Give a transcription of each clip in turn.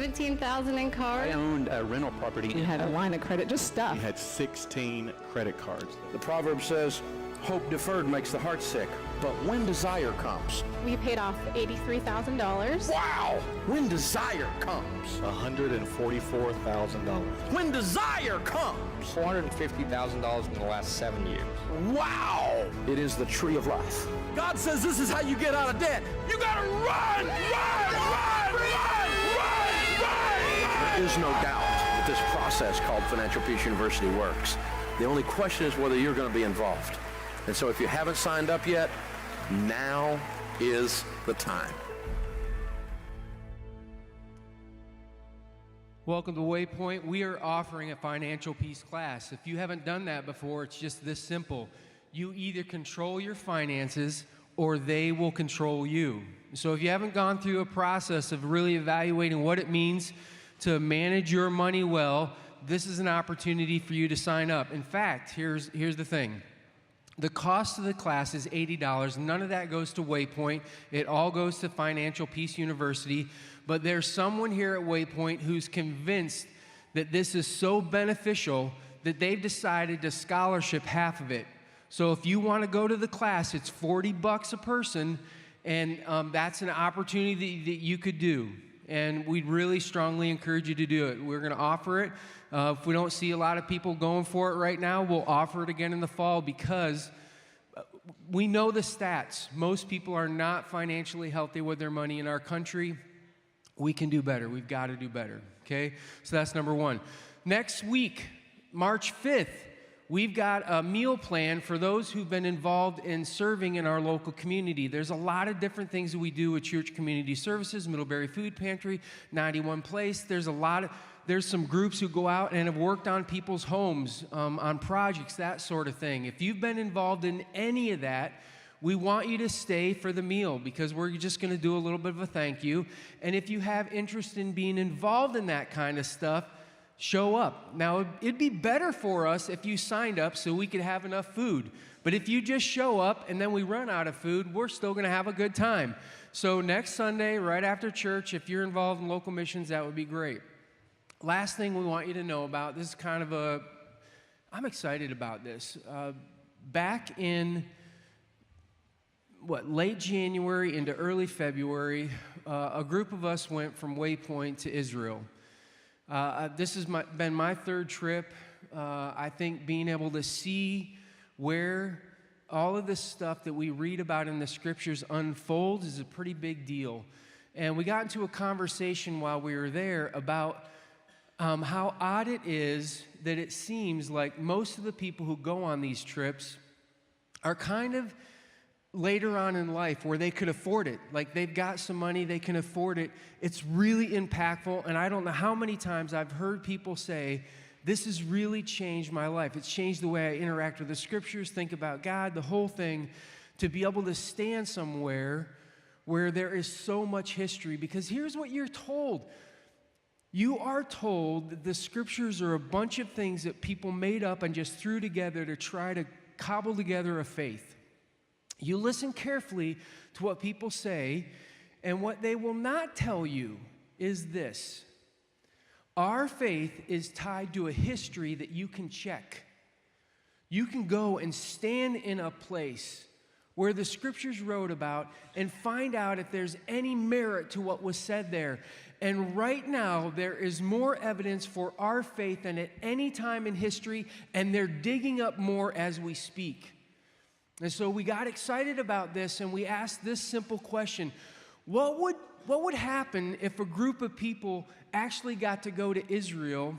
17,000 in I cards. owned a rental property. You had a line of credit, just stuff. We had 16 credit cards. The proverb says, hope deferred makes the heart sick, but when desire comes. We paid off $83,000. Wow! When desire comes. $144,000. When desire comes. $450,000 in the last 7 years. Wow! It is the tree of life. God says this is how you get out of debt. You gotta run! There is no doubt that this process called Financial Peace University works. The only question is whether you're going to be involved. And so if you haven't signed up yet, now is the time. Welcome to Waypoint. We are offering a financial peace class. If you haven't done that before, it's just this simple. You either control your finances or they will control you. So if you haven't gone through a process of really evaluating what it means to manage your money well, this is an opportunity for you to sign up. In fact, here's the thing. The cost of the class is $80. None of that goes to Waypoint. It all goes to Financial Peace University. But there's someone here at Waypoint who's convinced that this is so beneficial that they've decided to scholarship half of it. So if you want to go to the class, it's $40 a person, and that's an opportunity that you could do. And we'd really strongly encourage you to do it. We're going to offer it. If we don't see a lot of people going for it right now, we'll offer it again in the fall because we know the stats. Most people are not financially healthy with their money in our country. We can do better. We've got to do better, okay? So that's number one. Next week, March 5th, we've got a meal plan for those who've been involved in serving in our local community. There's a lot of different things that we do with Church Community Services, Middlebury Food Pantry, 91 Place. There's some groups who go out and have worked on people's homes, on projects, that sort of thing. If you've been involved in any of that, we want you to stay for the meal because we're just going to do a little bit of a thank you. And if you have interest in being involved in that kind of stuff, show up. Now, it'd be better for us if you signed up so we could have enough food. But if you just show up and then we run out of food, we're still going to have a good time. So next Sunday, right after church, if you're involved in local missions, that would be great. Last thing we want you to know about, this is kind of I'm excited about this. Back in, late January into early February, a group of us went from Waypoint to Israel. This has been my third trip. I think being able to see where all of this stuff that we read about in the scriptures unfolds is a pretty big deal. And we got into a conversation while we were there about how odd it is that it seems like most of the people who go on these trips are kind of later on in life where they could afford it. Like they've got some money, they can afford it. It's really impactful, and I don't know how many times I've heard people say, this has really changed my life. It's changed the way I interact with the scriptures, think about God, the whole thing, to be able to stand somewhere where there is so much history. Because here's what you're told. You are told that the scriptures are a bunch of things that people made up and just threw together to try to cobble together a faith. You listen carefully to what people say, and what they will not tell you is this. Our faith is tied to a history that you can check. You can go and stand in a place where the scriptures wrote about and find out if there's any merit to what was said there. And right now, there is more evidence for our faith than at any time in history, and they're digging up more as we speak. And so we got excited about this, and we asked this simple question. What would happen if a group of people actually got to go to Israel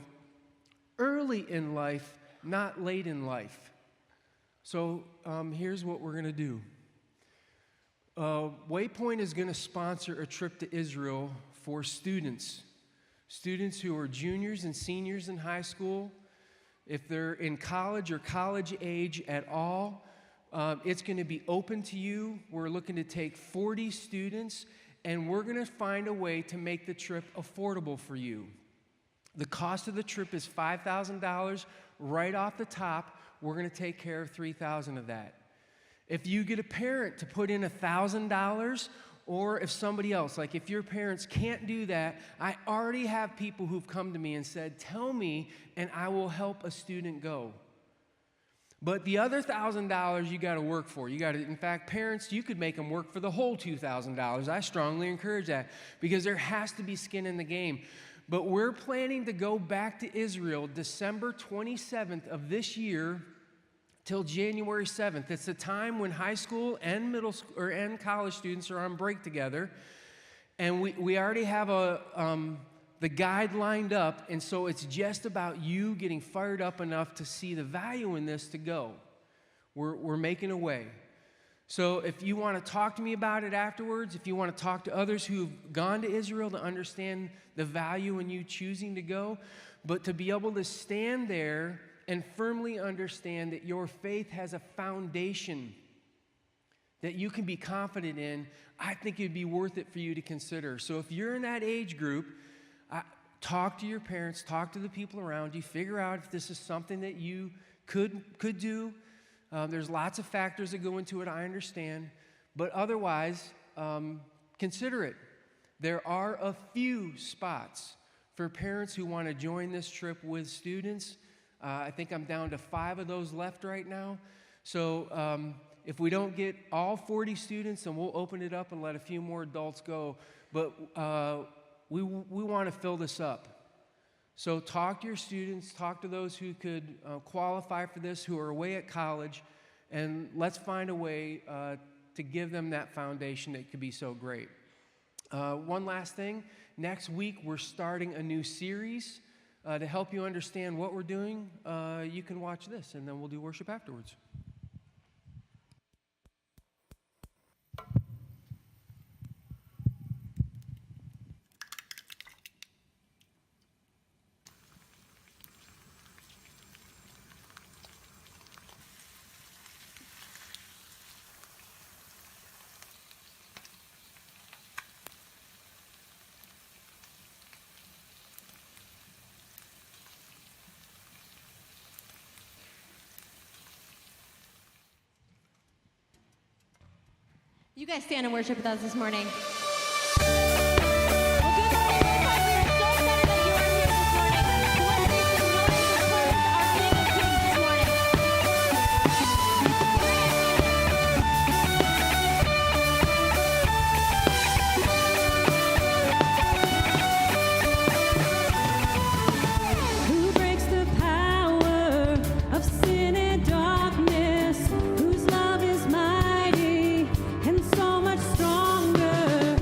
early in life, not late in life? So here's what we're going to do. Waypoint is going to sponsor a trip to Israel for students who are juniors and seniors in high school. If they're in college or college age at all, it's going to be open to you. We're looking to take 40 students, and we're going to find a way to make the trip affordable for you. The cost of the trip is $5,000 right off the top. We're going to take care of $3,000 of that. If you get a parent to put in $1,000, or if somebody else, like if your parents can't do that, I already have people who've come to me and said, tell me and I will help a student go. But the other $1,000 you got to work for. You got to, in fact, parents, you could make them work for the whole $2,000. I strongly encourage that because there has to be skin in the game. But we're planning to go back to Israel December 27th of this year till January 7th. It's the time when high school and middle school and college students are on break together. And we already have the guide lined up, and so it's just about you getting fired up enough to see the value in this to go. We're making a way. So if you want to talk to me about it afterwards, if you want to talk to others who've gone to Israel to understand the value in you choosing to go, but to be able to stand there and firmly understand that your faith has a foundation that you can be confident in, I think it'd be worth it for you to consider. So if you're in that age group, talk to your parents, talk to the people around you, figure out if this is something that you could do. There's lots of factors that go into it, I understand. But otherwise, consider it. There are a few spots for parents who want to join this trip with students. I think I'm down to 5 of those left right now. So if we don't get all 40 students, then we'll open it up and let a few more adults go. But we want to fill this up. So talk to your students, talk to those who could qualify for this, who are away at college, and let's find a way to give them that foundation that could be so great. One last thing. Next week, we're starting a new series. To help you understand what we're doing, you can watch this, and then we'll do worship afterwards. You guys stand and worship with us this morning. Who breaks the power of sin and darkness, whose love is mighty and so much stronger.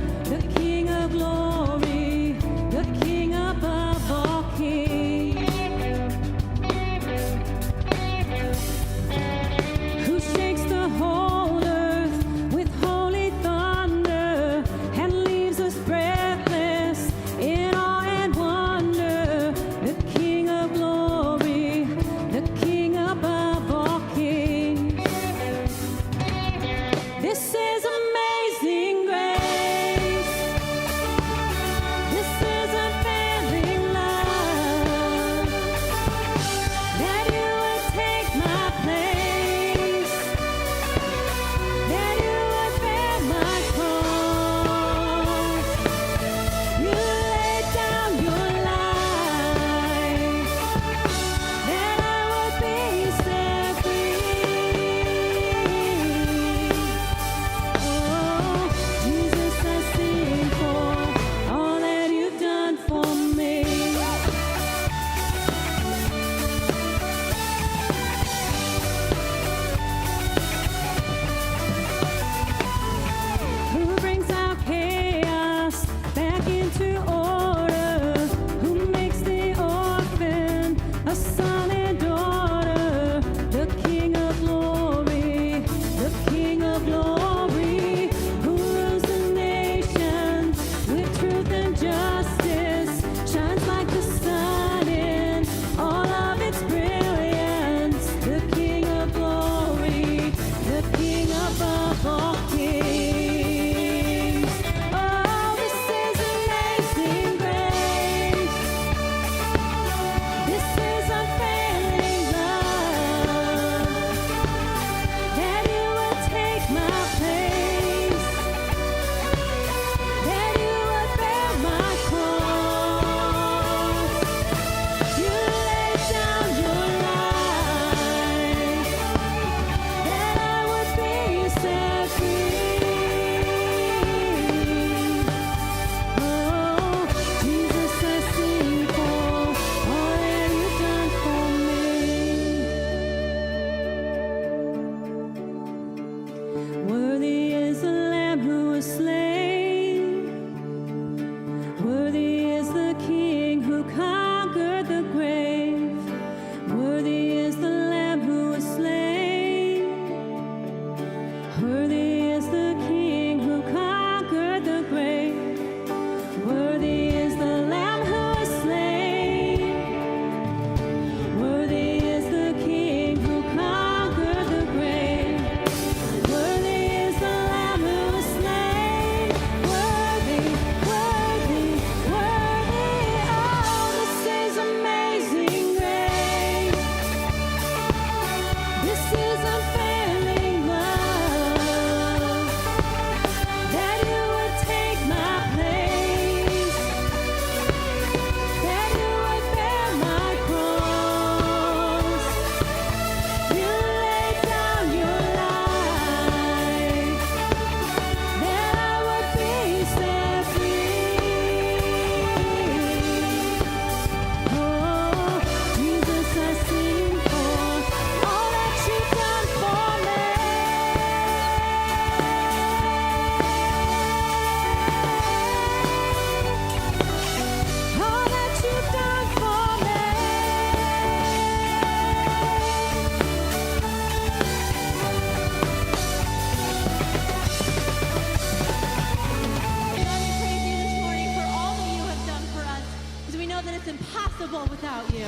it's impossible without you.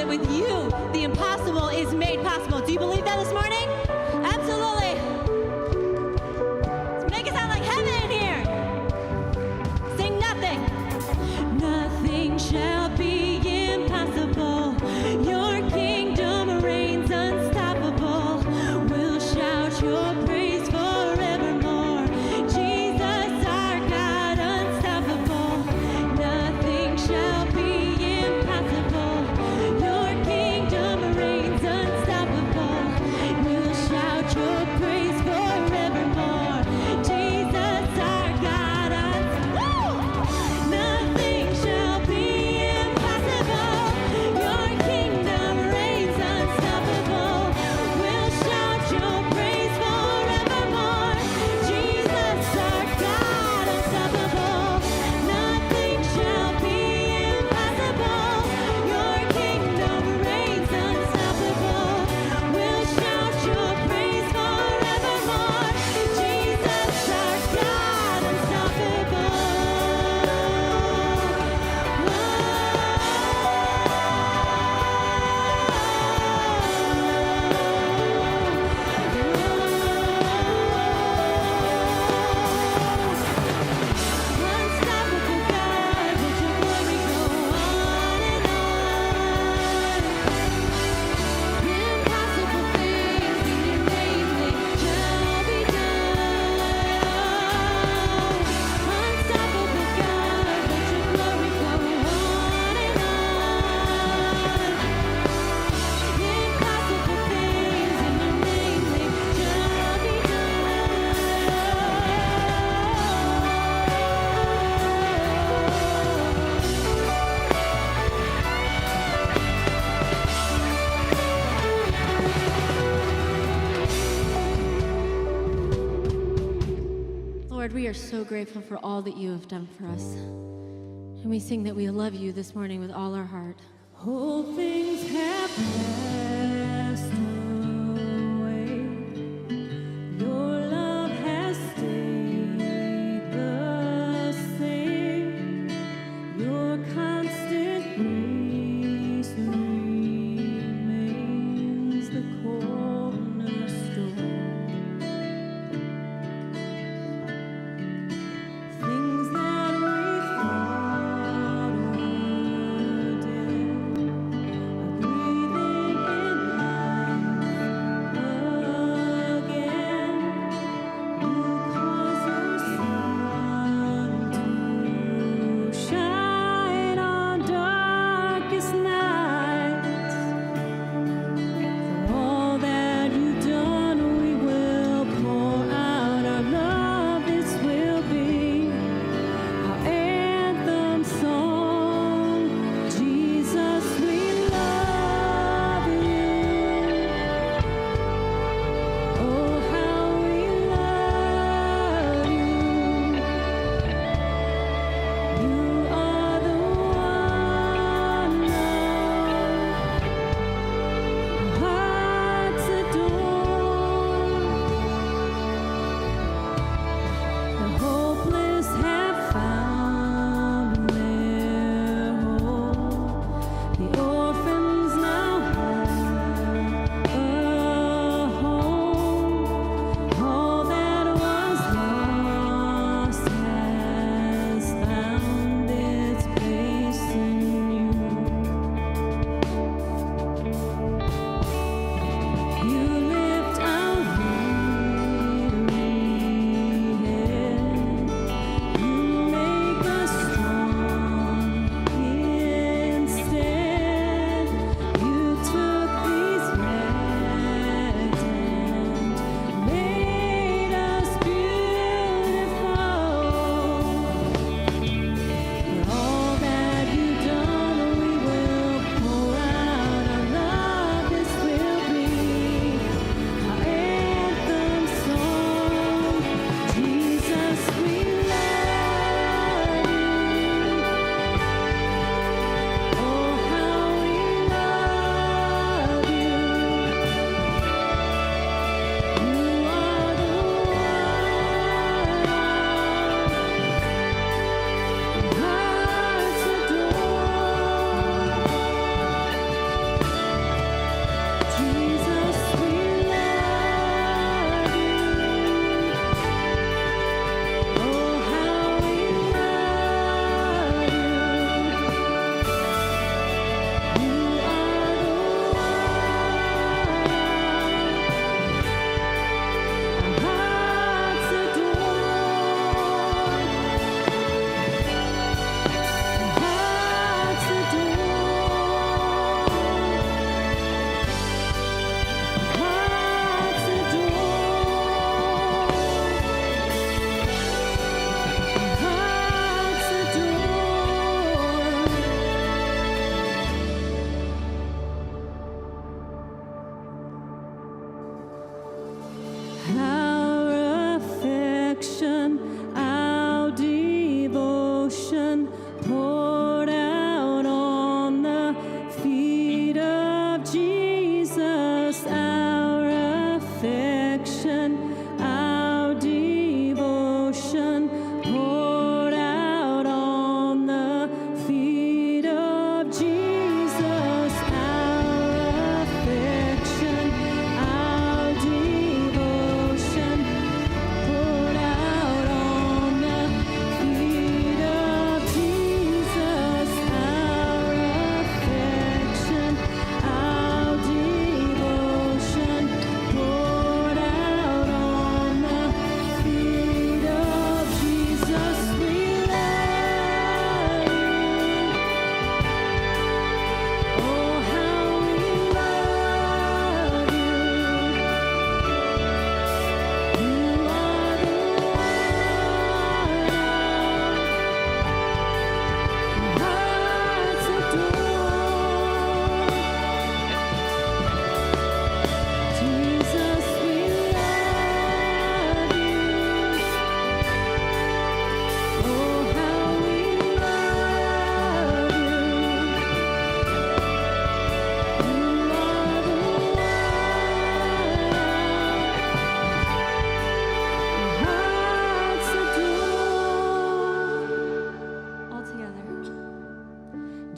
With you, the impossible is made possible. Do you believe that this morning? Absolutely. Let's make it sound like heaven in here. Sing nothing. Nothing shall be impossible. Your kingdom reigns unstoppable. We'll shout your praise forevermore. Jesus, our God, unstoppable. Nothing shall be impossible. Your kingdom reigns unstoppable. We'll shout your praise forevermore. Jesus, our God, nothing shall be impossible. Your kingdom reigns unstoppable. We'll shout your praise forevermore. Jesus, our God, unstoppable. Nothing shall be impossible. Your kingdom reigns unstoppable. We'll shout your praise forevermore. Jesus, our God, unstoppable. Unstoppable God, let your glory go on and on. Impossible things in your name shall be done. Unstoppable God, let your glory go on and on. Impossible things in your name shall be Lord, we are so grateful for all that you have done for us. And we sing that we love you this morning with all our heart. All things have passed away. Your love has stayed the same. Your constant grace remains the cornerstone. Things that we thought were dead are breathing in life.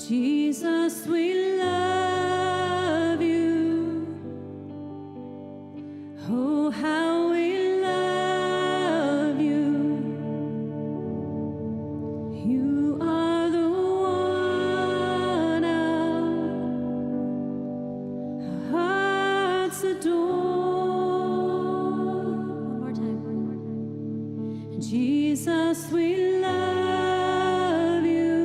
Jesus, we love you. Oh, how we love you. You are the one our hearts adore. One more time. Jesus, we love you.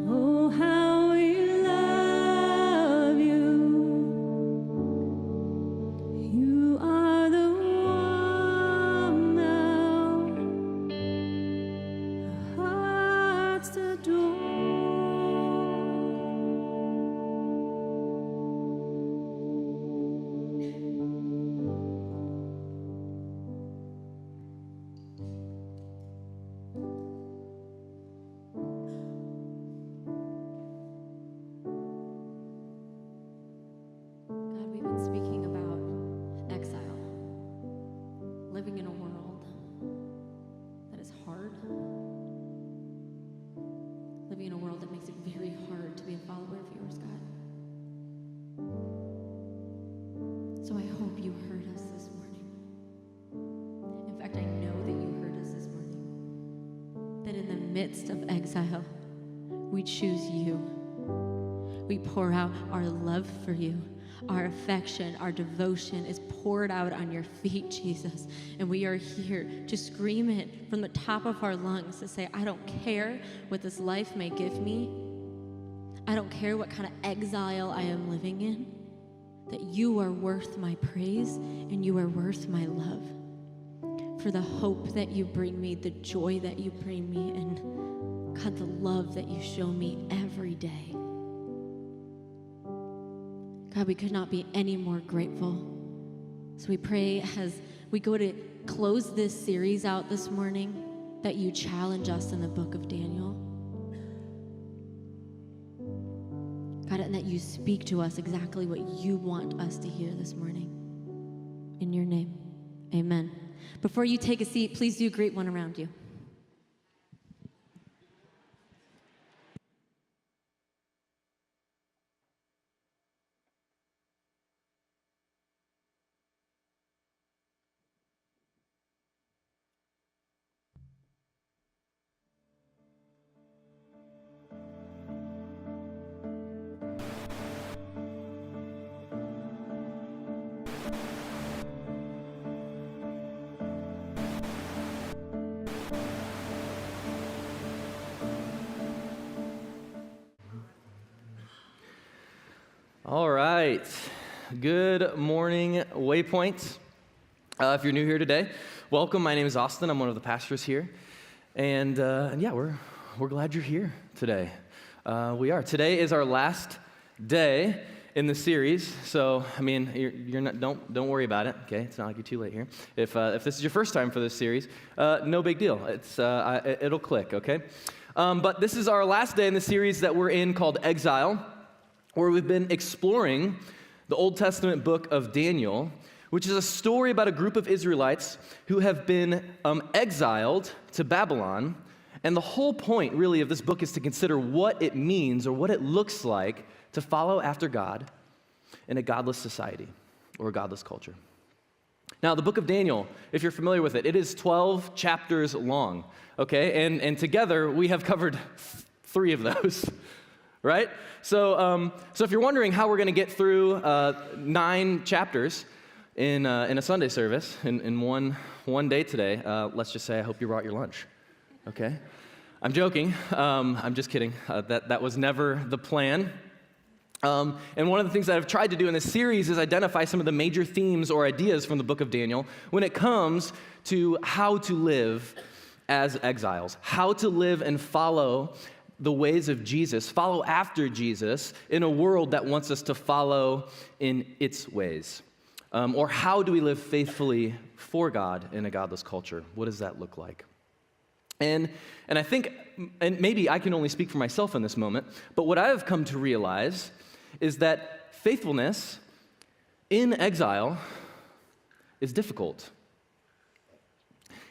Oh, how we love you. You are the one our hearts adore. God, we've been speaking about exile, living in a world that is hard, living in a world that makes it very hard to be a follower of yours, God. So I hope you heard us this morning. In fact, I know that you heard us this morning. That in the midst of exile, we choose you. We pour out our love for you. Our affection, our devotion is poured out on your feet, Jesus. And we are here to scream it from the top of our lungs to say, I don't care what this life may give me. I don't care what kind of exile I am living in. That you are worth my praise and you are worth my love. For the hope that you bring me, the joy that you bring me, and God, the love that you show me every day. God, we could not be any more grateful. So we pray as we go to close this series out this morning that you challenge us in the book of Daniel. God, and that you speak to us exactly what you want us to hear this morning. In your name, amen. Before you take a seat, please do greet one around you. All right. Good morning, Waypoint. If you're new here today, welcome. My name is Austin. I'm one of the pastors here. And yeah, we're glad you're here today. We are. Today is our last day in the series. So, I mean, you're not, don't worry about it, okay? It's not like you're too late here. If this is your first time for this series, no big deal. It'll click, okay? But this is our last day in the series that we're in called Exile, where we've been exploring the Old Testament book of Daniel, which is a story about a group of Israelites who have been exiled to Babylon. And the whole point, really, of this book is to consider what it means or what it looks like to follow after God in a godless society or a godless culture. Now, the book of Daniel, if you're familiar with it, it is 12 chapters long, okay? And together, we have covered 3 of those. Right? So if you're wondering how we're going to get through 9 chapters in a Sunday service in one day today, let's just say I hope you brought your lunch. Okay? I'm joking. I'm just kidding. That was never the plan. And one of the things that I've tried to do in this series is identify some of the major themes or ideas from the book of Daniel when it comes to how to live as exiles, how to live and follow the ways of Jesus, follow after Jesus in a world that wants us to follow in its ways. Or how do we live faithfully for God in a godless culture? What does that look like? And I think, and maybe I can only speak for myself in this moment, but what I have come to realize is that faithfulness in exile is difficult.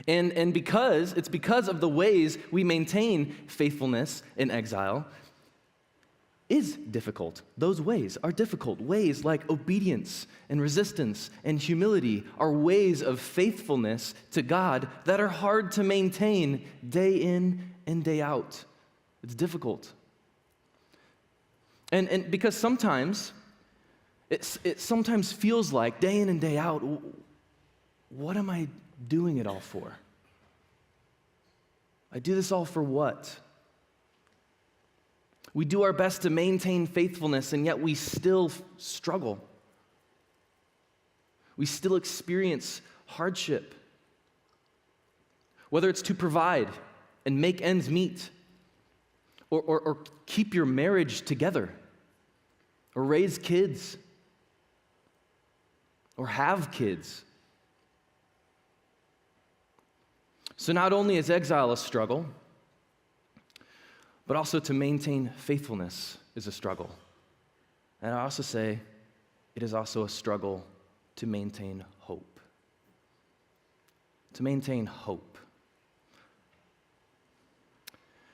And it's because of the ways we maintain faithfulness in exile is difficult. Those ways are difficult. Ways like obedience and resistance and humility are ways of faithfulness to God that are hard to maintain day in and day out. It's difficult. And because sometimes, it sometimes feels like day in and day out, what am I doing it all for? I do this all for what? We do our best to maintain faithfulness, and yet we still struggle. We still experience hardship. Whether it's to provide and make ends meet, or keep your marriage together, or raise kids, or have kids. So not only is exile a struggle, but also to maintain faithfulness is a struggle. And I also say it is also a struggle to maintain hope. To maintain hope.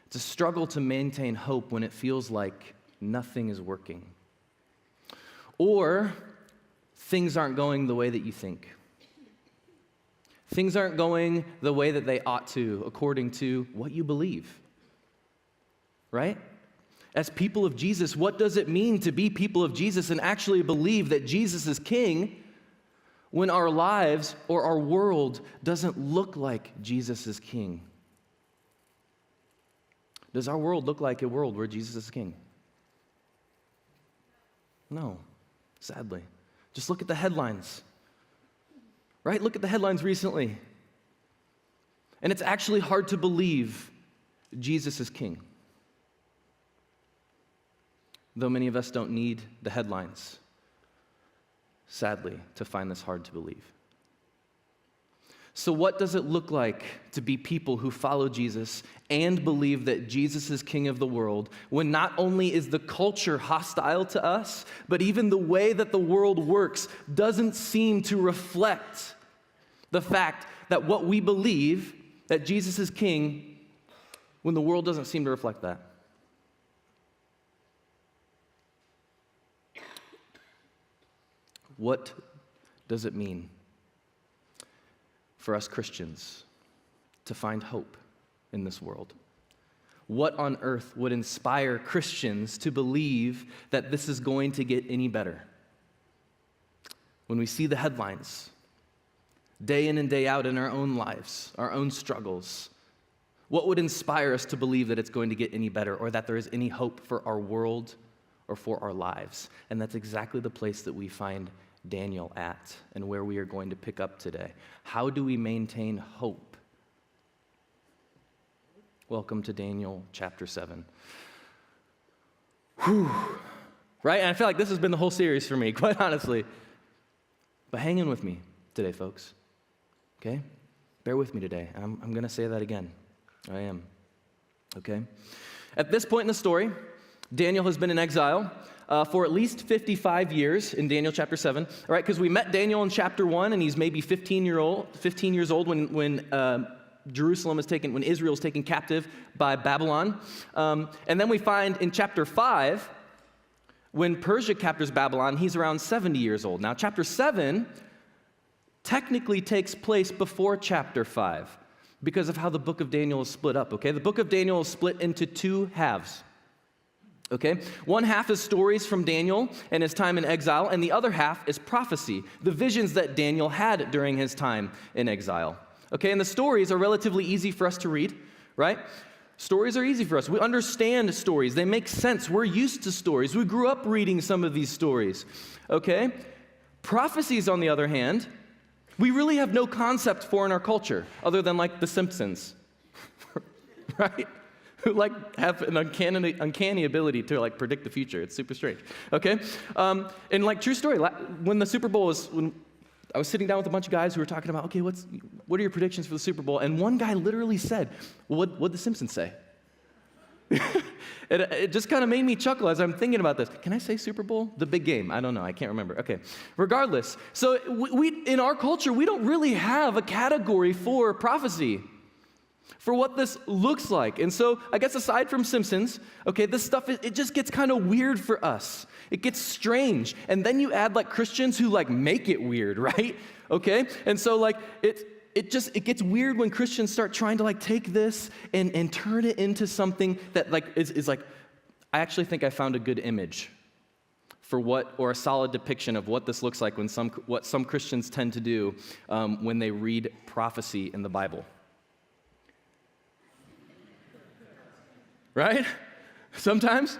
It's a struggle to maintain hope when it feels like nothing is working, or things aren't going the way that you think. Things aren't going the way that they ought to, according to what you believe. Right? As people of Jesus, what does it mean to be people of Jesus and actually believe that Jesus is King when our lives or our world doesn't look like Jesus is King? Does our world look like a world where Jesus is King? No, sadly. Just look at the headlines. Right? Look at the headlines recently. And it's actually hard to believe Jesus is King. Though many of us don't need the headlines, sadly, to find this hard to believe. So what does it look like to be people who follow Jesus and believe that Jesus is King of the world when not only is the culture hostile to us, but even the way that the world works doesn't seem to reflect the fact that what we believe, that Jesus is King, when the world doesn't seem to reflect that? What does it mean for us Christians to find hope in this world? What on earth would inspire Christians to believe that this is going to get any better? When we see the headlines, day in and day out in our own lives, our own struggles, what would inspire us to believe that it's going to get any better or that there is any hope for our world or for our lives? And that's exactly the place that we find Daniel at and where we are going to pick up today. How do we maintain hope? Welcome to Daniel chapter 7. Whew. Right? And I feel like this has been the whole series for me, quite honestly. But hang in with me today, folks. Okay? Bear with me today. I'm going to say that again. I am. Okay? At this point in the story, Daniel has been in exile for at least 55 years in Daniel chapter 7, all right? Because we met Daniel in chapter 1, and he's maybe 15 years old when Jerusalem is taken, when Israel is taken captive by Babylon. And then we find in chapter 5, when Persia captures Babylon, he's around 70 years old. Now, chapter 7 technically takes place before chapter 5 because of how the book of Daniel is split up, okay? The book of Daniel is split into two halves. Okay? One half is stories from Daniel and his time in exile, and the other half is prophecy, the visions that Daniel had during his time in exile. Okay, and the stories are relatively easy for us to read, right? Stories are easy for us. We understand stories. They make sense. We're used to stories. We grew up reading some of these stories, okay? Prophecies, on the other hand, we really have no concept for in our culture other than like The Simpsons, right? Who like have an uncanny ability to like predict the future. It's super strange. Okay, and like true story. When the Super Bowl was, when I was sitting down with a bunch of guys who were talking about, okay, what are your predictions for the Super Bowl? And one guy literally said, "What'd the Simpsons say?" It just kind of made me chuckle as I'm thinking about this. Can I say Super Bowl? The big game. I don't know. I can't remember. Okay. Regardless, so we in our culture, we don't really have a category for prophecy, for what this looks like. And so I guess aside from Simpsons, okay, this stuff, it just gets kind of weird for us. It gets strange. And then you add like Christians who like make it weird, right? Okay? And so like it gets weird when Christians start trying to like take this and turn it into something that like is like, I actually think I found a good image for or a solid depiction of what this looks like when what some Christians tend to do when they read prophecy in the Bible. Right? Sometimes.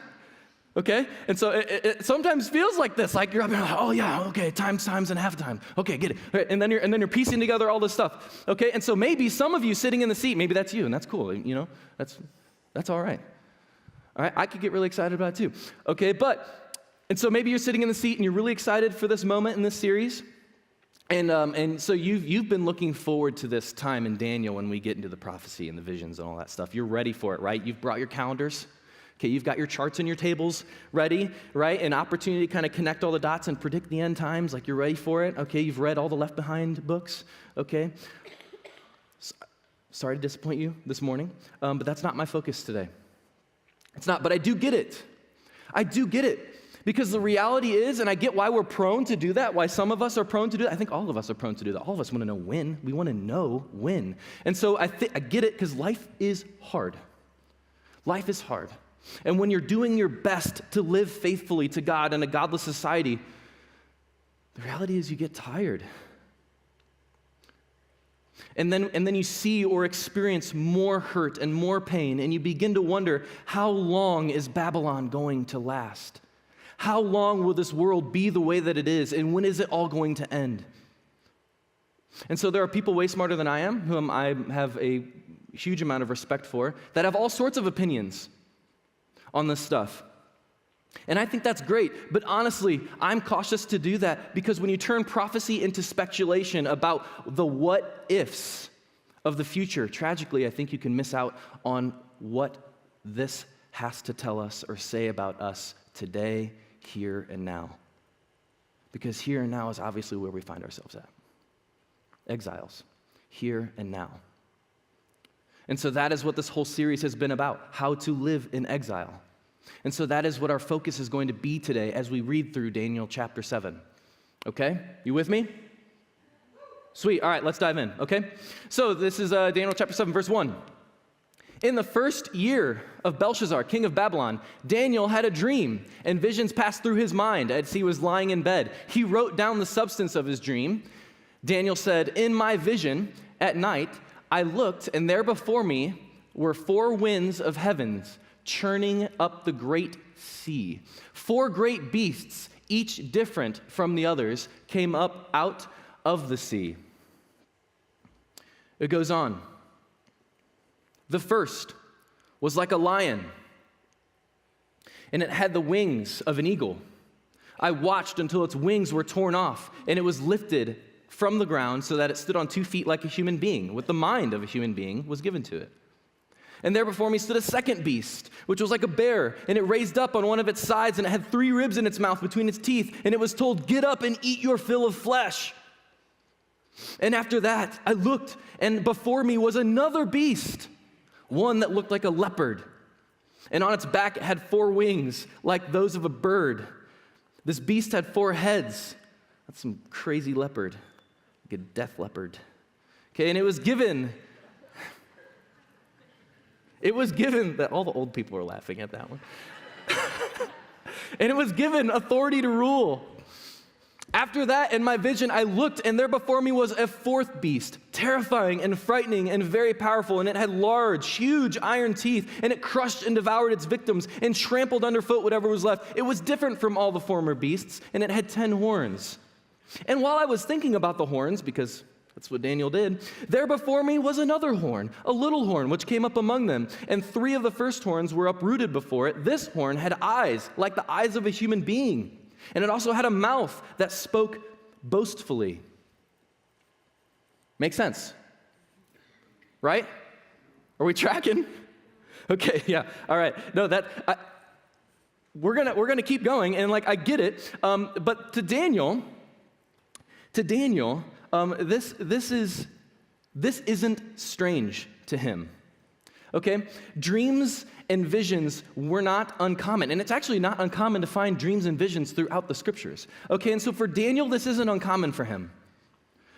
Okay? And so it sometimes feels like this, like you're up and like, oh yeah, okay, times and half time. Okay, get it. Right, and then you're piecing together all this stuff. Okay? And so maybe some of you sitting in the seat, maybe that's you, and that's cool. You know, that's all right. All right? I could get really excited about it too. Okay, and so maybe you're sitting in the seat and you're really excited for this moment in this series. And so you've been looking forward to this time in Daniel when we get into the prophecy and the visions and all that stuff. You're ready for it, right? You've brought your calendars. Okay, you've got your charts and your tables ready, right? An opportunity to kind of connect all the dots and predict the end times, like you're ready for it. Okay, you've read all the Left Behind books. Okay. Sorry to disappoint you this morning, but that's not my focus today. It's not, but I do get it. I do get it. Because the reality is, and I get why we're prone to do that, why some of us are prone to do that. I think all of us are prone to do that. All of us want to know when. We want to know when. And so I get it because life is hard. Life is hard. And when you're doing your best to live faithfully to God in a godless society, the reality is you get tired. And then you see or experience more hurt and more pain, and you begin to wonder, how long is Babylon going to last? How long will this world be the way that it is, and when is it all going to end? And so there are people way smarter than I am, whom I have a huge amount of respect for, that have all sorts of opinions on this stuff. And I think that's great, but honestly, I'm cautious to do that because when you turn prophecy into speculation about the what-ifs of the future, tragically, I think you can miss out on what this has to tell us or say about us today, here, and now. Because here and now is obviously where we find ourselves at. Exiles, here and now. And so that is what this whole series has been about, how to live in exile. And so that is what our focus is going to be today as we read through Daniel chapter 7. Okay? You with me? Sweet. All right, let's dive in, okay? So this is Daniel chapter 7, verse 1. In the first year of Belshazzar, king of Babylon, Daniel had a dream, and visions passed through his mind as he was lying in bed. He wrote down the substance of his dream. Daniel said, "In my vision at night, I looked, and there before me were 4 winds of heavens churning up the great sea. 4 great beasts, each different from the others, came up out of the sea." It goes on. The first was like a lion, and it had the wings of an eagle. I watched until its wings were torn off, and it was lifted from the ground so that it stood on 2 feet like a human being, with the mind of a human being was given to it. And there before me stood a second beast, which was like a bear, and it raised up on one of its sides, and it had 3 ribs in its mouth between its teeth, and it was told, "Get up and eat your fill of flesh." And after that, I looked, and before me was another beast, one that looked like a leopard, and on its back it had 4 wings like those of a bird. This beast had 4 heads. That's some crazy leopard, like a death leopard. Okay, and it was given that all the old people are laughing at that one. And it was given authority to rule. After that, in my vision, I looked, and there before me was a 4th beast, terrifying and frightening and very powerful, and it had large, huge iron teeth, and it crushed and devoured its victims and trampled underfoot whatever was left. It was different from all the former beasts, and it had 10 horns. And while I was thinking about the horns, because that's what Daniel did, there before me was another horn, a little horn, which came up among them, and 3 of the first horns were uprooted before it. This horn had eyes like the eyes of a human being, and it also had a mouth that spoke boastfully. Makes sense, right? Are we tracking? Okay, yeah, all right. No, we're gonna keep going, and like I get it, but to Daniel, this isn't strange to him. Okay, dreams and visions were not uncommon, and it's actually not uncommon to find dreams and visions throughout the scriptures. Okay, and so for Daniel, this isn't uncommon for him.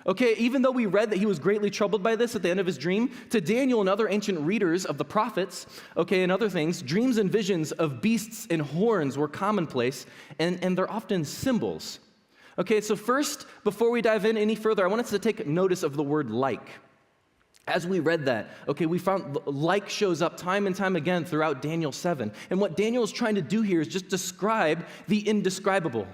Okay, even though we read that he was greatly troubled by this at the end of his dream, to Daniel and other ancient readers of the prophets, okay, and other things, dreams and visions of beasts and horns were commonplace, and they're often symbols. Okay, so first, before we dive in any further, I want us to take notice of the word like. As we read that, okay, we found like shows up time and time again throughout Daniel 7. And what Daniel is trying to do here is just describe the indescribable.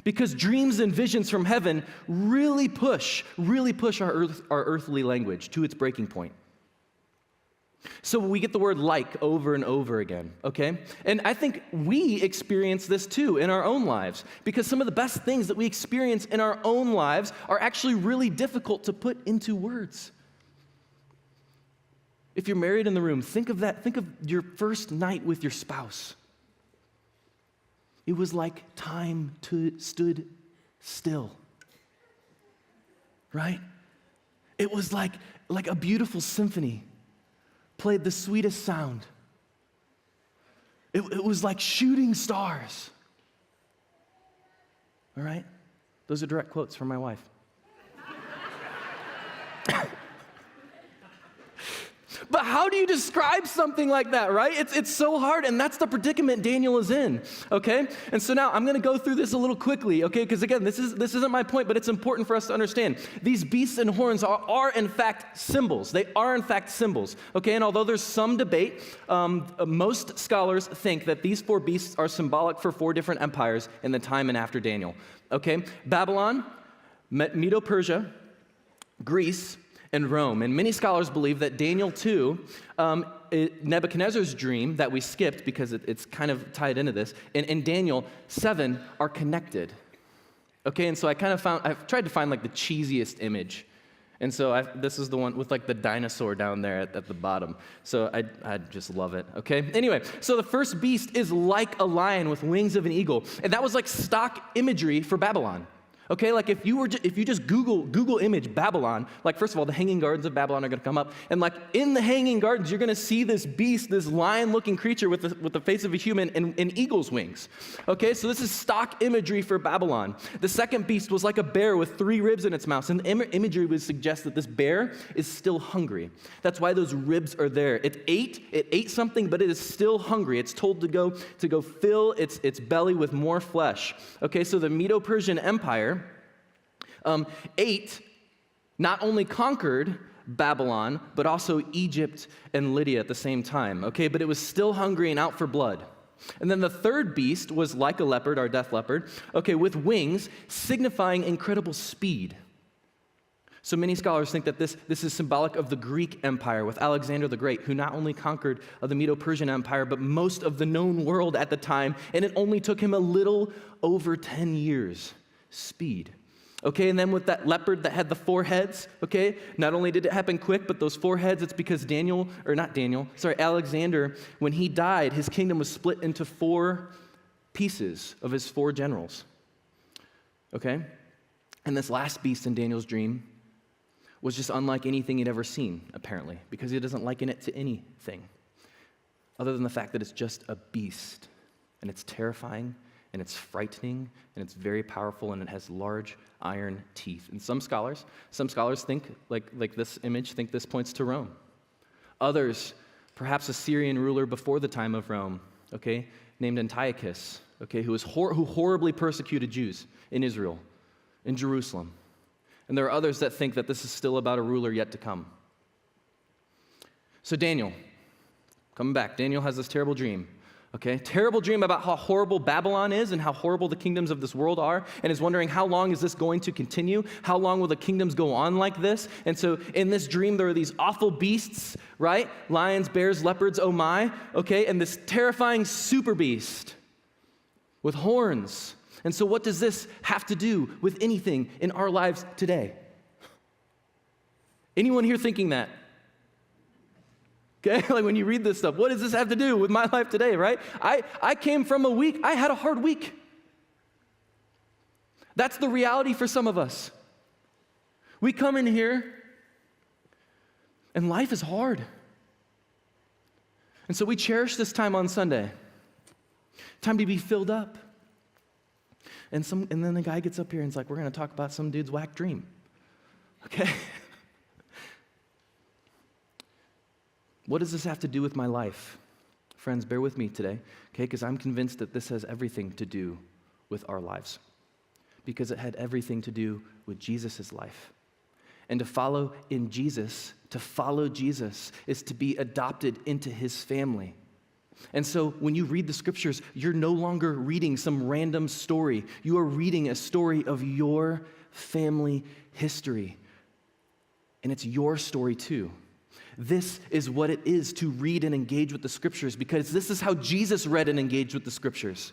Because dreams and visions from heaven really push our earthly language to its breaking point. So we get the word like over and over again, okay? And I think we experience this too in our own lives, because some of the best things that we experience in our own lives are actually really difficult to put into words. If you're married in the room, think of your first night with your spouse. It was like time stood still, right? It was like a beautiful symphony played the sweetest sound. It was like shooting stars, all right? Those are direct quotes from my wife. But how do you describe something like that, right? It's so hard, and that's the predicament Daniel is in, okay? And so now I'm going to go through this a little quickly, okay? Because again, this isn't my point, but it's important for us to understand. These beasts and horns are in fact symbols. They are in fact symbols, okay? And although there's some debate, most scholars think that these four beasts are symbolic for four different empires in the time and after Daniel, okay? Babylon, Medo-Persia, Greece, and Rome. And many scholars believe that Daniel 2, Nebuchadnezzar's dream that we skipped because it's kind of tied into this, and Daniel 7 are connected. Okay, and so I've tried to find like the cheesiest image. And so this is the one with like the dinosaur down there at the bottom. So I just love it, okay? Anyway, so the first beast is like a lion with wings of an eagle. And that was like stock imagery for Babylon. Okay, like if you just Google image Babylon, like first of all, the Hanging Gardens of Babylon are going to come up, and like in the Hanging Gardens, you're going to see this beast, this lion-looking creature with the face of a human and eagle's wings. Okay, so this is stock imagery for Babylon. The second beast was like a bear with 3 ribs in its mouth, and the imagery would suggest that this bear is still hungry. That's why those ribs are there. It ate something, but it is still hungry. It's told to go fill its belly with more flesh. Okay, so the Medo-Persian Empire not only conquered Babylon, but also Egypt and Lydia at the same time, okay? But it was still hungry and out for blood. And then the third beast was like a leopard, our death leopard, okay, with wings, signifying incredible speed. So many scholars think that this is symbolic of the Greek Empire with Alexander the Great, who not only conquered the Medo-Persian Empire, but most of the known world at the time, and it only took him a little over 10 years. Speed. Okay, and then with that leopard that had the 4 heads, okay, not only did it happen quick, but those 4 heads, it's because Alexander, when he died, his kingdom was split into 4 pieces of his 4 generals. Okay? And this last beast in Daniel's dream was just unlike anything he'd ever seen, apparently, because he doesn't liken it to anything other than the fact that it's just a beast, and it's terrifying, and it's frightening, and it's very powerful, and it has large iron teeth. And some scholars think, like this image, think this points to Rome. Others, perhaps a Syrian ruler before the time of Rome, okay, named Antiochus, okay, who horribly persecuted Jews in Israel, in Jerusalem. And there are others that think that this is still about a ruler yet to come. So Daniel, coming back, Daniel has this terrible dream. Okay, terrible dream about how horrible Babylon is and how horrible the kingdoms of this world are, and is wondering how long is this going to continue? How long will the kingdoms go on like this? And so in this dream, there are these awful beasts, right? Lions, bears, leopards, oh my, okay? And this terrifying super beast with horns. And so what does this have to do with anything in our lives today? Anyone here thinking that? Okay, like when you read this stuff, what does this have to do with my life today, right? I came from a week, I had a hard week. That's the reality for some of us. We come in here, and life is hard. And so we cherish this time on Sunday. Time to be filled up. And then the guy gets up here and it's like, we're going to talk about some dude's whack dream. Okay? What does this have to do with my life? Friends, bear with me today, okay? Because I'm convinced that this has everything to do with our lives. Because it had everything to do with Jesus' life. And to follow Jesus is to be adopted into his family. And so when you read the scriptures, you're no longer reading some random story. You are reading a story of your family history. And it's your story too. This is what it is to read and engage with the scriptures, because this is how Jesus read and engaged with the scriptures.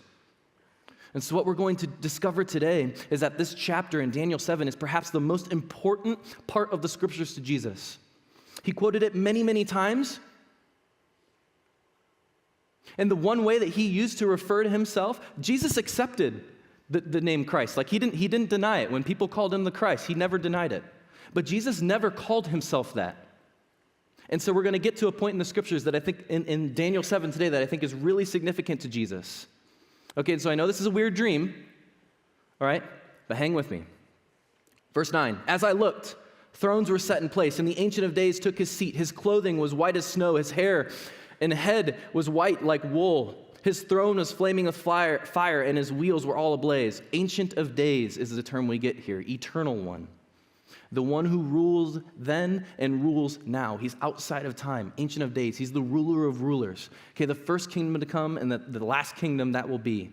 And so what we're going to discover today is that this chapter in Daniel 7 is perhaps the most important part of the scriptures to Jesus. He quoted it many, many times. And the one way that he used to refer to himself, Jesus accepted the name Christ. Like he didn't deny it. When people called him the Christ, he never denied it. But Jesus never called himself that. And so we're going to get to a point in the scriptures that I think in Daniel 7 today that I think is really significant to Jesus. Okay, so I know this is a weird dream, all right? But hang with me. Verse 9, as I looked, thrones were set in place, and the Ancient of Days took his seat. His clothing was white as snow, his hair and head was white like wool. His throne was flaming with fire, and his wheels were all ablaze. Ancient of Days is the term we get here, eternal one. The one who rules then and rules now. He's outside of time, Ancient of Days. He's the ruler of rulers. Okay, the first kingdom to come and the last kingdom that will be.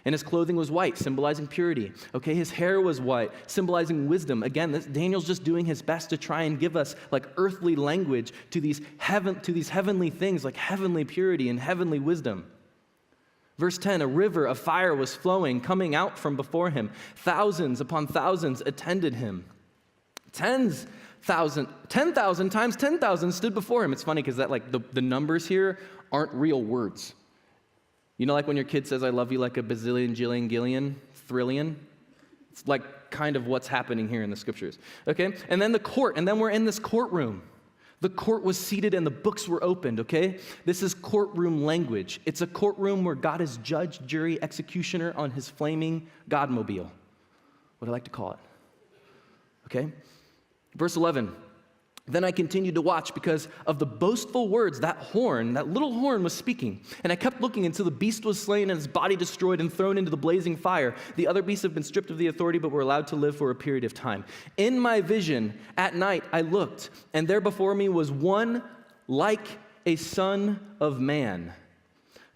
And his clothing was white, symbolizing purity. Okay, his hair was white, symbolizing wisdom. Again, Daniel's just doing his best to try and give us like earthly language to these heavenly things, like heavenly purity and heavenly wisdom. Verse 10, a river of fire was flowing, coming out from before him. Thousands upon thousands attended him. 10,000 times 10,000 stood before him. It's funny because that like the numbers here aren't real words. You know, like when your kid says, I love you like a bazillion, jillion, gillion, thrillion? It's like kind of what's happening here in the scriptures. Okay? And then the court, and then we're in this courtroom. The court was seated and the books were opened, okay? This is courtroom language. It's a courtroom where God is judge, jury, executioner on his flaming Godmobile. What I like to call it. Okay? Verse 11, then I continued to watch because of the boastful words that little horn was speaking. And I kept looking until the beast was slain and his body destroyed and thrown into the blazing fire. The other beasts have been stripped of the authority but were allowed to live for a period of time. In my vision at night I looked, and there before me was one like a son of man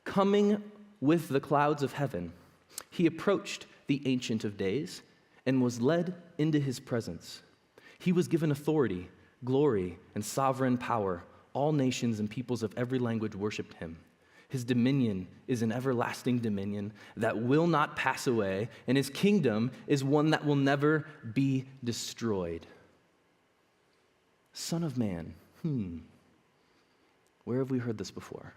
coming with the clouds of heaven. He approached the Ancient of Days and was led into his presence. He was given authority, glory, and sovereign power. All nations and peoples of every language worshiped him. His dominion is an everlasting dominion that will not pass away, and his kingdom is one that will never be destroyed. Son of man. Where have we heard this before?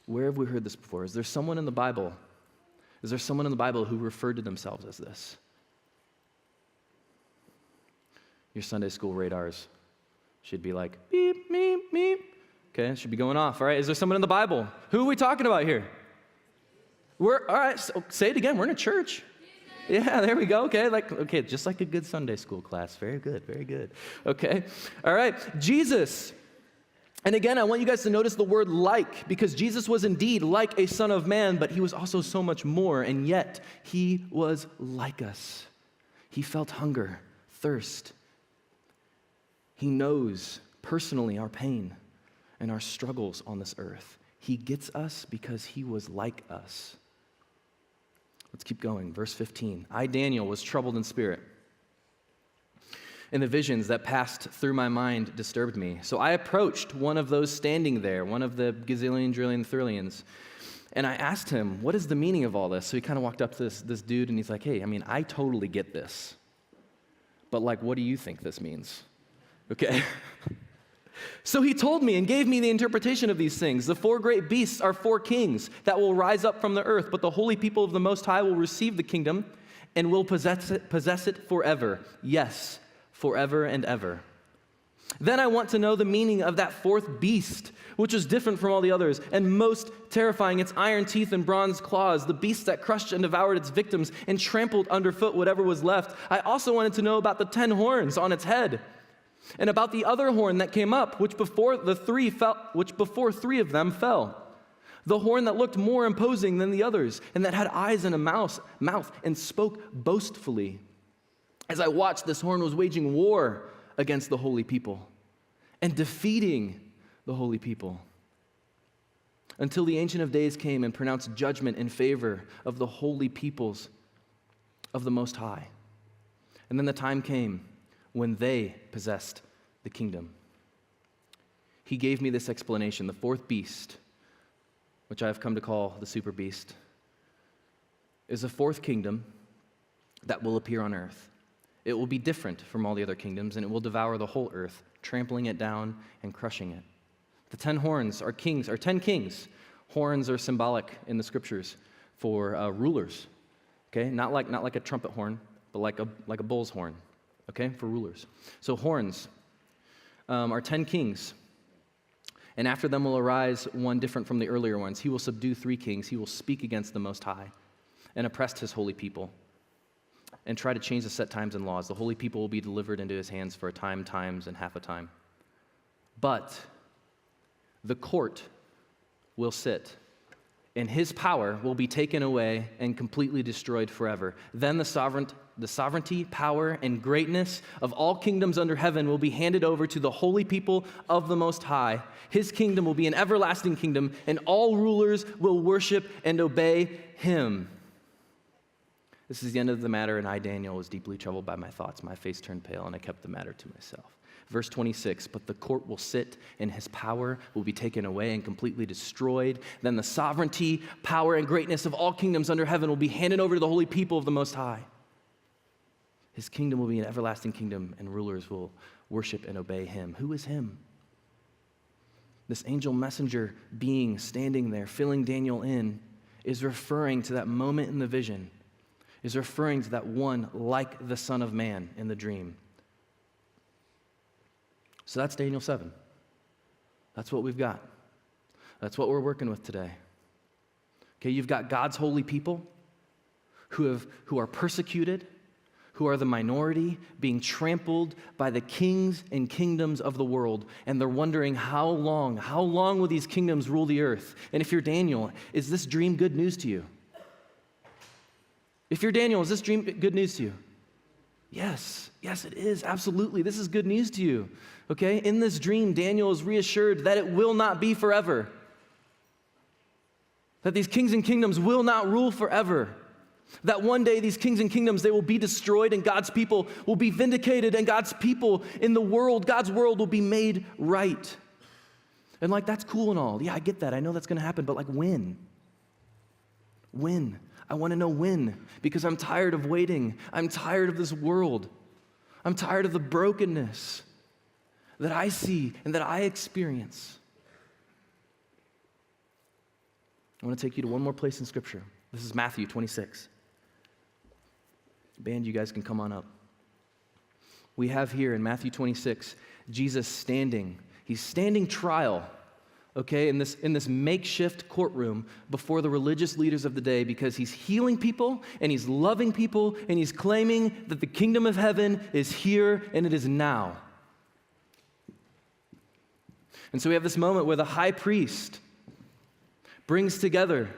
Where have we heard this before? Is there someone in the Bible who referred to themselves as this? Your Sunday school radars should be like, beep, beep, beep. Okay, it should be going off, all right? Is there someone in the Bible? Who are we talking about here? All right, so say it again, we're in a church. Yeah, there we go, okay, just like a good Sunday school class. Very good, very good. Okay, all right, Jesus. And again, I want you guys to notice the word like, because Jesus was indeed like a son of man, but he was also so much more, and yet he was like us. He felt hunger, thirst. He knows personally our pain and our struggles on this earth. He gets us because he was like us. Let's keep going. Verse 15. I, Daniel, was troubled in spirit, and the visions that passed through my mind disturbed me. So I approached one of those standing there, one of the gazillion, trillion, thrillions, and I asked him, what is the meaning of all this? So he kind of walked up to this dude, and he's like, hey, I totally get this, but like, what do you think this means? Okay. So he told me and gave me the interpretation of these things. The four great beasts are four kings that will rise up from the earth, but the holy people of the Most High will receive the kingdom and will possess it forever. Yes, forever and ever. Then I want to know the meaning of that fourth beast, which is different from all the others and most terrifying, its iron teeth and bronze claws, the beast that crushed and devoured its victims and trampled underfoot whatever was left. I also wanted to know about the 10 horns on its head, and about the other horn that came up, which before three of them fell. The horn that looked more imposing than the others, and that had eyes and a mouth, and spoke boastfully. As I watched, this horn was waging war against the holy people and defeating the holy people, until the Ancient of Days came and pronounced judgment in favor of the holy peoples of the Most High. And then the time came when they possessed the kingdom. He gave me this explanation. The fourth beast, which I have come to call the super beast, is a fourth kingdom that will appear on earth. It will be different from all the other kingdoms, and it will devour the whole earth, trampling it down and crushing it. The 10 horns are 10 kings. Horns are symbolic in the scriptures for rulers. Okay, not like a trumpet horn, but like a bull's horn. Okay, for rulers. So horns are 10 kings, and after them will arise one different from the earlier ones. He will subdue 3 kings. He will speak against the Most High and oppress his holy people, and try to change the set times and laws. The holy people will be delivered into his hands for a time, times, and half a time. But the court will sit, and his power will be taken away and completely destroyed forever. Then the sovereignty, power, and greatness of all kingdoms under heaven will be handed over to the holy people of the Most High. His kingdom will be an everlasting kingdom, and all rulers will worship and obey him. This is the end of the matter, and I, Daniel, was deeply troubled by my thoughts. My face turned pale, and I kept the matter to myself. Verse 26, but the court will sit, and his power will be taken away and completely destroyed. Then the sovereignty, power, and greatness of all kingdoms under heaven will be handed over to the holy people of the Most High. His kingdom will be an everlasting kingdom, and rulers will worship and obey him. Who is him? This angel messenger being standing there, filling Daniel in, is referring to that moment in the vision, is referring to that one like the Son of Man in the dream. So that's Daniel 7. That's what we've got. That's what we're working with today. Okay, you've got God's holy people who are persecuted, who are the minority, being trampled by the kings and kingdoms of the world, and they're wondering how long will these kingdoms rule the earth? And if you're Daniel, is this dream good news to you? If you're Daniel, is this dream good news to you? Yes, it is, absolutely. This is good news to you, okay? In this dream, Daniel is reassured that it will not be forever, that these kings and kingdoms will not rule forever, that one day these kings and kingdoms, they will be destroyed and God's people will be vindicated, and God's people in the world, God's world will be made right. And like, that's cool and all. Yeah, I get that. I know that's going to happen, but like when? When? I want to know when, because I'm tired of waiting. I'm tired of this world. I'm tired of the brokenness that I see and that I experience. I want to take you to one more place in Scripture. This is Matthew 26. Band, you guys can come on up. We have here in Matthew 26, Jesus standing. He's standing trial, okay, in this makeshift courtroom before the religious leaders of the day, because he's healing people and he's loving people and he's claiming that the kingdom of heaven is here and it is now. And so we have this moment where the high priest brings together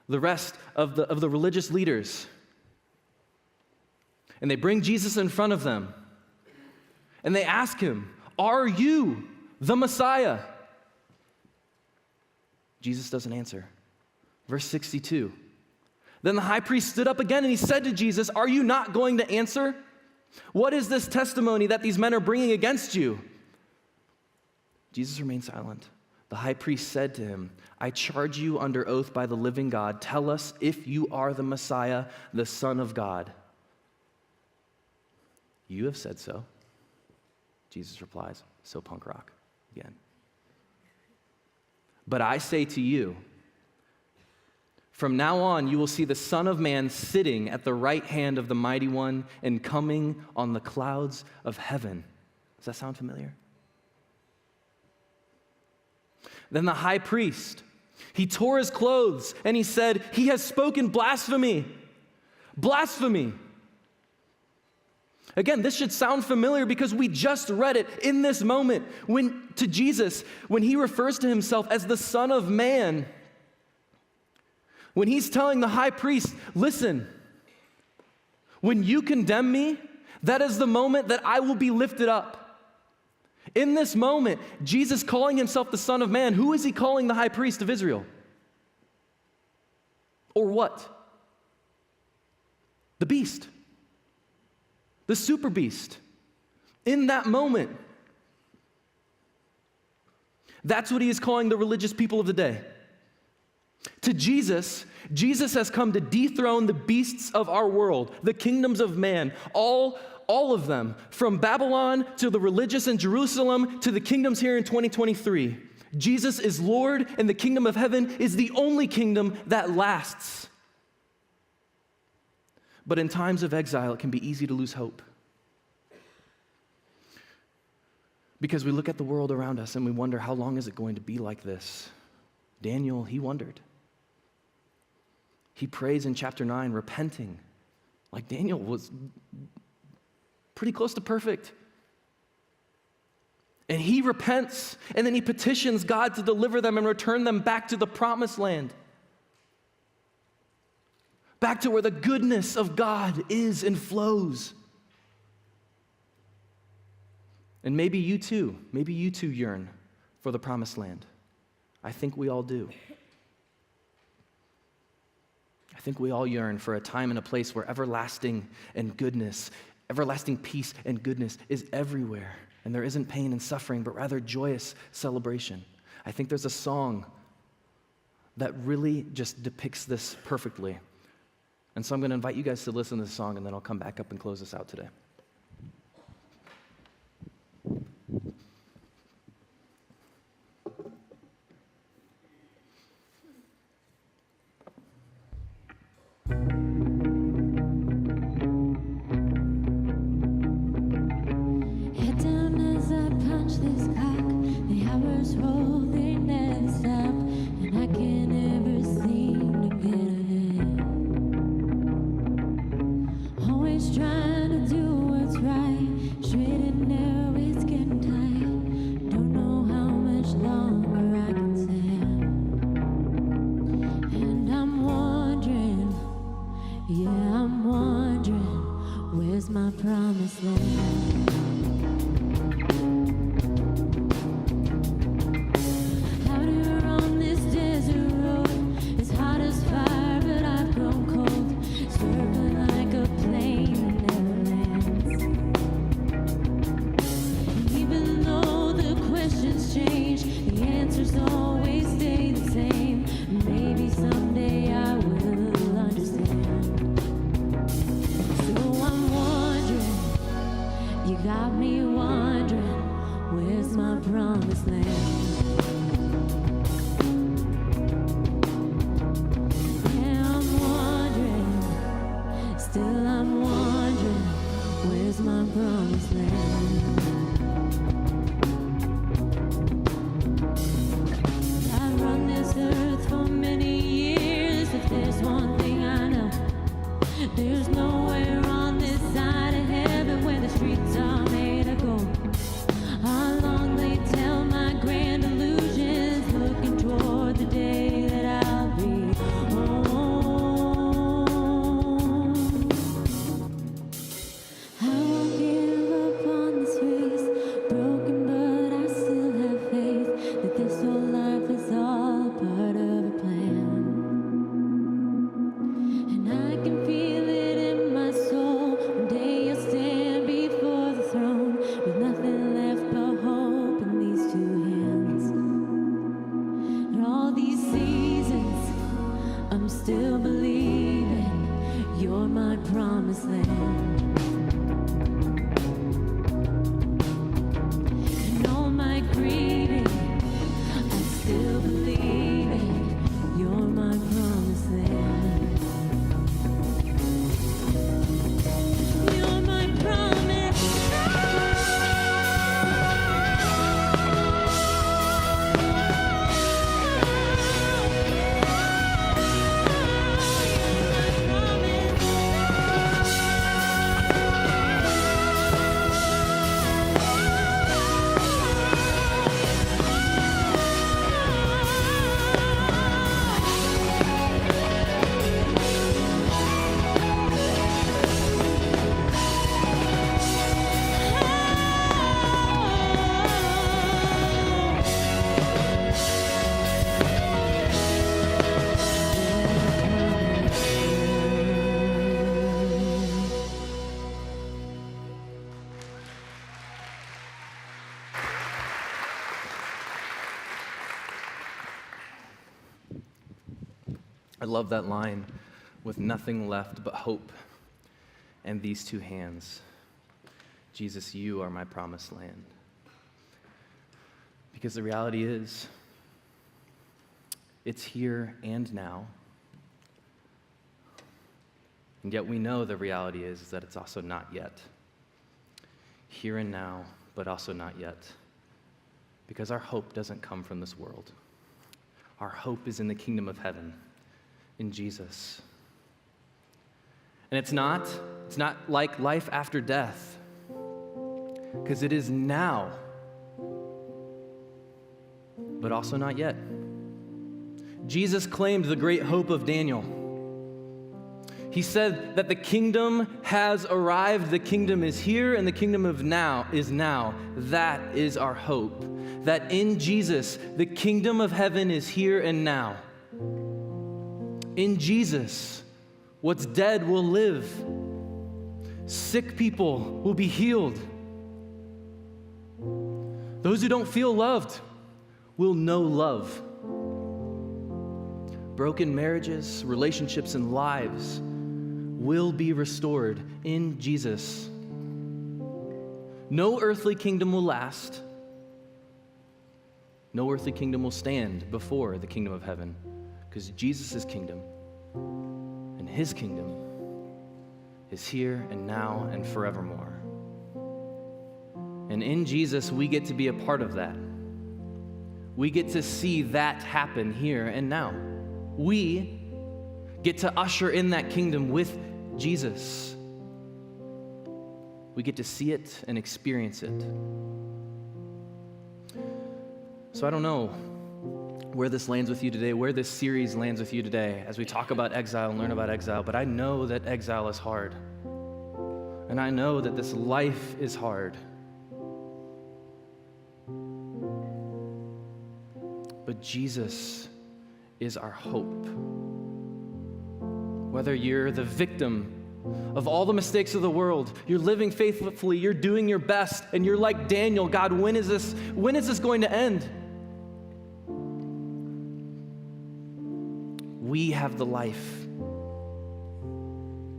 the rest of the religious leaders, and they bring Jesus in front of them, and they ask him, "Are you the Messiah?" Jesus doesn't answer. Verse 62. Then the high priest stood up again and he said to Jesus, "Are you not going to answer? What is this testimony that these men are bringing against you?" Jesus remained silent. The high priest said to him, "I charge you under oath by the living God. Tell us if you are the Messiah, the Son of God." "You have said so," Jesus replies. So punk rock. again. But I say to you, from now on you will see the Son of Man sitting at the right hand of the Mighty One and coming on the clouds of heaven. Does that sound familiar? Then the high priest, he tore his clothes and he said, "He has spoken blasphemy. Blasphemy." Again, this should sound familiar because we just read it in this moment to Jesus, when he refers to himself as the Son of Man. When he's telling the high priest, listen, when you condemn me, that is the moment that I will be lifted up. In this moment, Jesus calling himself the Son of Man, who is he calling the high priest of Israel? Or what? The beast. The super beast. In that moment, that's what he is calling the religious people of the day. To Jesus, Jesus has come to dethrone the beasts of our world, the kingdoms of man, all of them, from Babylon to the religious in Jerusalem to the kingdoms here in 2023. Jesus is Lord, and the kingdom of heaven is the only kingdom that lasts. But in times of exile, it can be easy to lose hope. Because we look at the world around us and we wonder, how long is it going to be like this? Daniel, he wondered. He prays in chapter 9, repenting, like Daniel was pretty close to perfect. And he repents, and then he petitions God to deliver them and return them back to the promised land. Back to where the goodness of God is and flows. And maybe you too yearn for the promised land. I think we all do. I think we all yearn for a time and a place where everlasting peace and goodness is everywhere. And there isn't pain and suffering, but rather joyous celebration. I think there's a song that really just depicts this perfectly. And so I'm going to invite you guys to listen to the song, and then I'll come back up and close this out today. My promised land. Out here on this desert road, it's hot as fire, but I've grown cold. Circling like a plane that never lands. And even though the questions change, the answers always stay the same. Maybe someday I will understand. You got me wondering, where's my promised land? Yeah, I'm wondering, still I'm wondering, where's my promised land? I've run this earth for many years. If there's one thing I know, there's nowhere on this side of heaven where the streets are made of gold. How long they tell my grand illusions, looking toward the day that I'll be home. I won't give up on this race, broken but I still have faith that this whole life is all a part of a plan. And I can feel it in my soul. One day you'll stand before the throne with nothing left but hope in these two hands. And all these seasons, I'm still believing you're my promised land. And all my grief I love that line, with nothing left but hope and these two hands. Jesus, you are my promised land. Because the reality is, it's here and now. And yet we know the reality is that it's also not yet. Here and now, but also not yet. Because our hope doesn't come from this world. Our hope is in the kingdom of heaven, in Jesus. And it's not like life after death, because it is now, but also not yet. Jesus claimed the great hope of Daniel. He said that the kingdom has arrived, the kingdom is here, and the kingdom of now is now. That is our hope. That in Jesus, the kingdom of heaven is here and now. In Jesus, what's dead will live. Sick people will be healed. Those who don't feel loved will know love. Broken marriages, relationships, and lives will be restored in Jesus. No earthly kingdom will last. No earthly kingdom will stand before the kingdom of heaven, because Jesus' kingdom and his kingdom is here and now and forevermore. And in Jesus, we get to be a part of that. We get to see that happen here and now. We get to usher in that kingdom with Jesus. We get to see it and experience it. So I don't know where this lands with you today, where this series lands with you today as we talk about exile and learn about exile, but I know that exile is hard. And I know that this life is hard. But Jesus is our hope. Whether you're the victim of all the mistakes of the world, you're living faithfully, you're doing your best, and you're like Daniel, God, when is this going to end? We have the life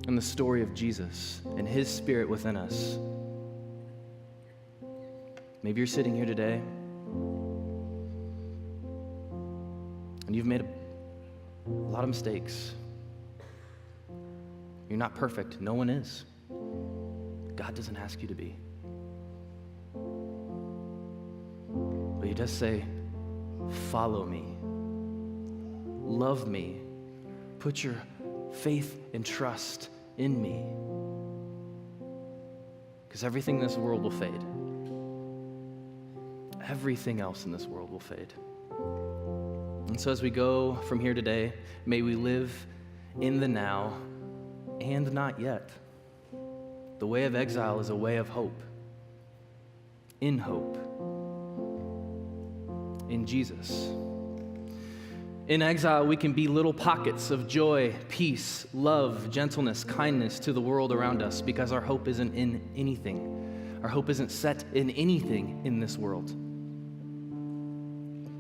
and the story of Jesus and his Spirit within us. Maybe you're sitting here today and you've made a lot of mistakes. You're not perfect. No one is. God doesn't ask you to be. But he does say, follow me. Love me. Put your faith and trust in me. Because everything in this world will fade. Everything else in this world will fade. And so as we go from here today, may we live in the now and not yet. The way of exile is a way of hope. In hope. In Jesus. In exile, we can be little pockets of joy, peace, love, gentleness, kindness to the world around us because our hope isn't in anything. Our hope isn't set in anything in this world.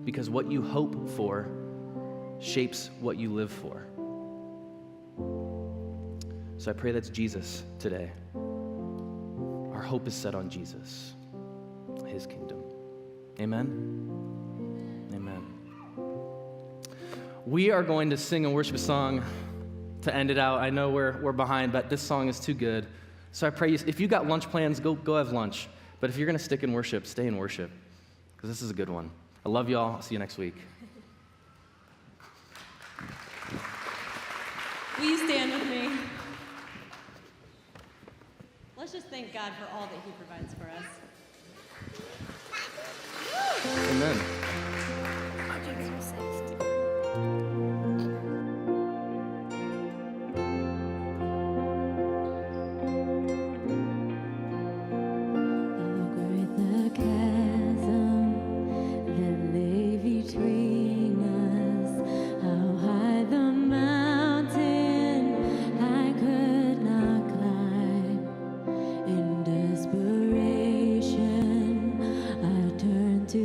Because what you hope for shapes what you live for. So I pray that's Jesus today. Our hope is set on Jesus, his kingdom. Amen? Amen. We are going to sing a worship song to end it out. I know we're behind, but this song is too good. So I pray if you got lunch plans, go have lunch. But if you're going to stick in worship, stay in worship, because this is a good one. I love y'all. I'll see you next week. Will you stand with me? Let's just thank God for all that he provides for us. Amen. How great the chasm that lay between us, how high the mountain I could not climb. In desperation, I turned to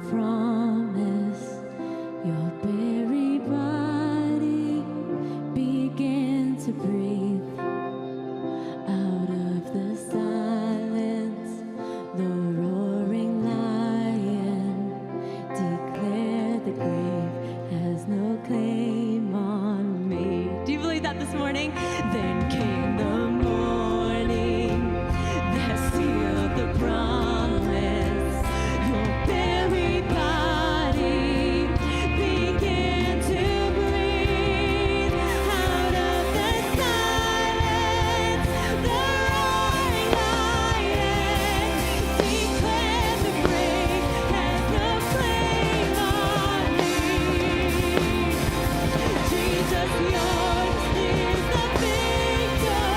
promise, your very body began to breathe. Out of the silence, the roaring lion declared the grave has no claim on me. Do you believe that this morning? Then came the morning that sealed the promise. Your very body began to breathe. Out of the silence, the roaring lion declared the grave has no claim on me. Jesus, yours is the victory.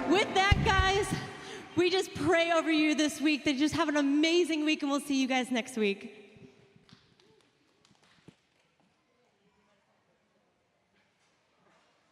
With that, guys, we just pray over you this week that you just have an amazing week, and we'll see you guys next week.